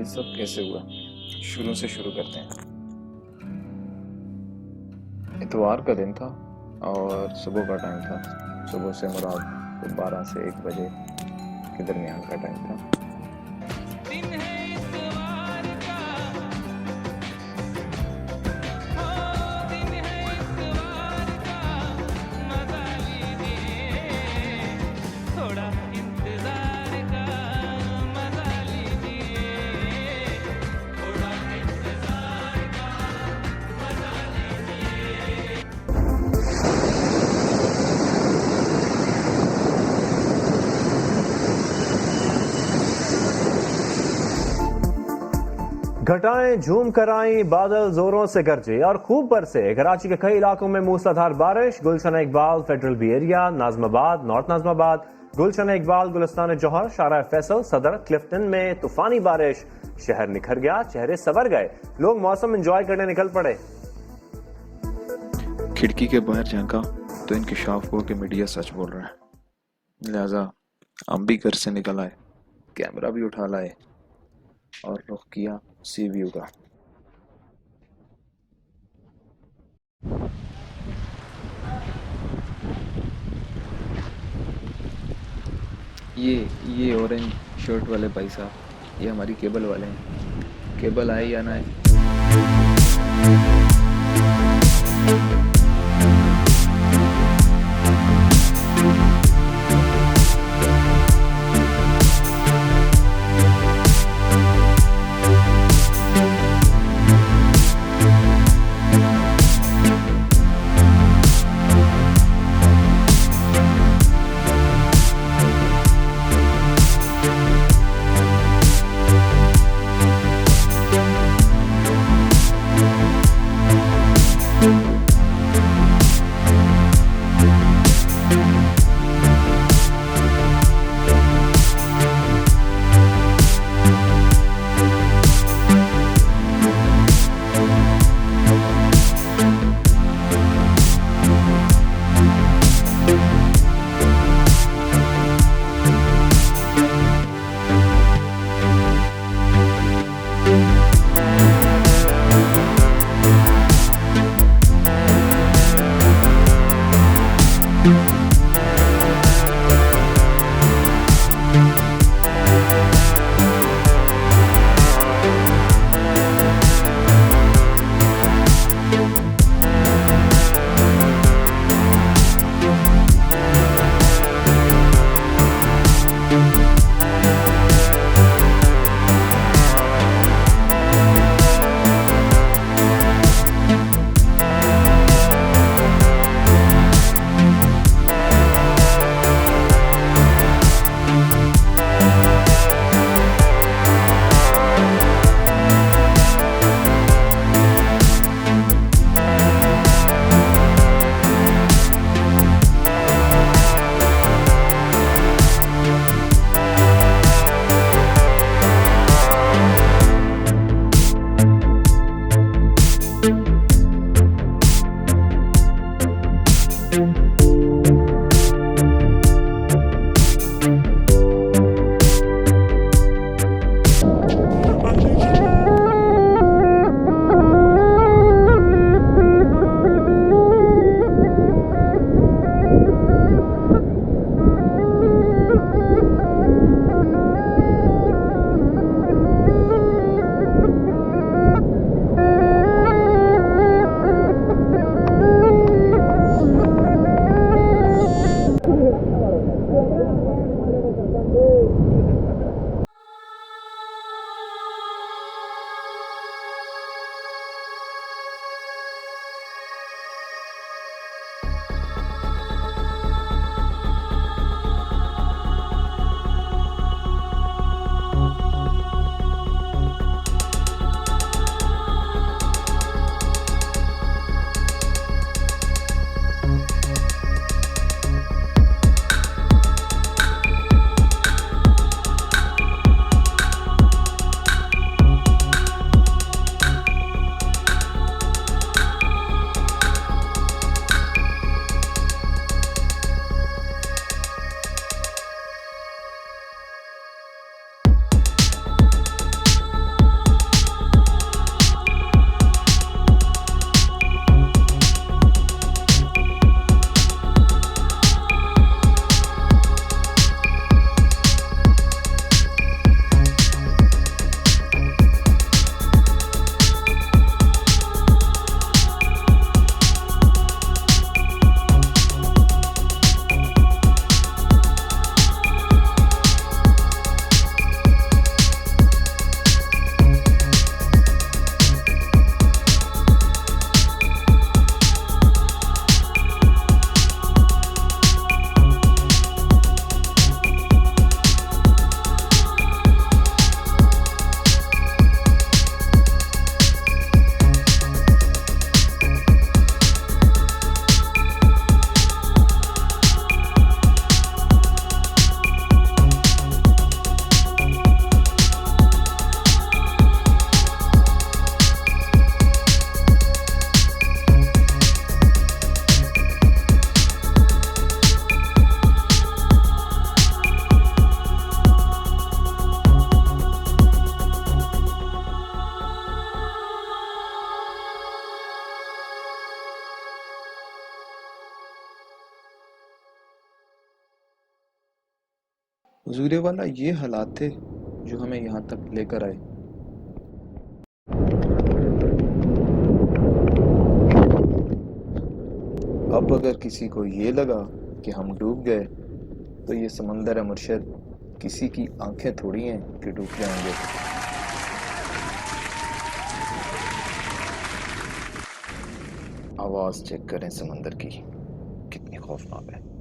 सब कैसे हुआ, शुरू से शुरू करते हैं। इतवार का दिन था और सुबह का टाइम था। सुबह से मुराद 12 से 1 बजे के दरमियान का टाइम था। घटाएं झूम कर आई, बादल जोरों से गरजे और खूब बरसे। कराची के कई इलाकों में मूसलाधार बारिश। Gulshan Iqbal federal B area, Nazimabad, north Nazimabad, Gulshan Iqbal, Gulistan Jauhar, Shahrah Faisal, सदर, क्लिफ्टन में तूफानी बारिश। शहर निखर गया, चेहरे संवर गए, लोग मौसम एंजॉय करने निकल पड़े। खिड़की के बाहर झांका तो इंकशाफ हुआ कि मीडिया सच बोल रहा है, लिहाजा हम भी घर से निकल आए, कैमरा भी उठा लाए और रुख किया सी व्यू का। ये ऑरेंज शर्ट वाले भाई साहब, ये हमारी केबल वाले हैं। केबल आए या ना आए, हुजूरे वाला ये हालात थे जो हमें यहाँ तक लेकर आए। अब अगर किसी को ये लगा कि हम डूब गए तो ये समंदर है मुर्शिद, किसी की आंखें थोड़ी हैं कि डूब जाएंगे। आवाज चेक करें समंदर की, कितनी खौफनाक है।